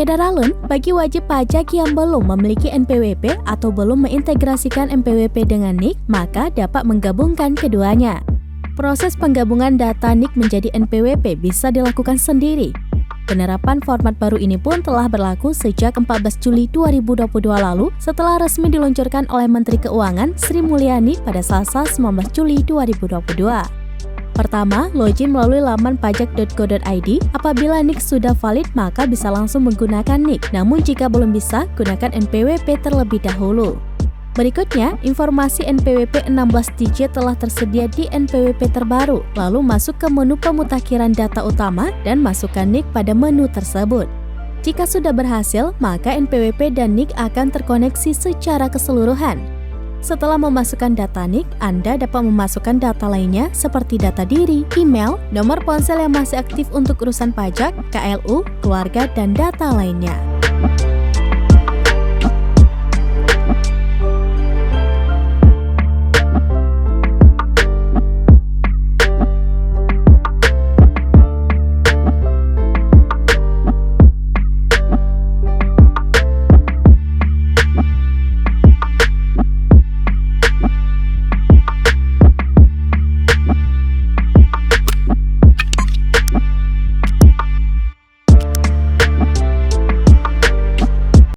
beredar alun bagi wajib pajak yang belum memiliki NPWP atau belum mengintegrasikan NPWP dengan NIK, maka dapat menggabungkan keduanya. Proses penggabungan data NIK menjadi NPWP bisa dilakukan sendiri. Penerapan format baru ini pun telah berlaku sejak 14 Juli 2022 lalu setelah resmi diluncurkan oleh Menteri Keuangan Sri Mulyani pada Selasa 19 Juli 2022. Pertama, login melalui laman pajak.go.id. Apabila NIK sudah valid, maka bisa langsung menggunakan NIK. Namun jika belum bisa, gunakan NPWP terlebih dahulu. Berikutnya, informasi NPWP 16 digit telah tersedia di NPWP terbaru. Lalu masuk ke menu pemutakhiran data utama dan masukkan NIK pada menu tersebut. Jika sudah berhasil, maka NPWP dan NIK akan terkoneksi secara keseluruhan. Setelah memasukkan data NIK, Anda dapat memasukkan data lainnya seperti data diri, email, nomor ponsel yang masih aktif untuk urusan pajak, KLU, keluarga, dan data lainnya.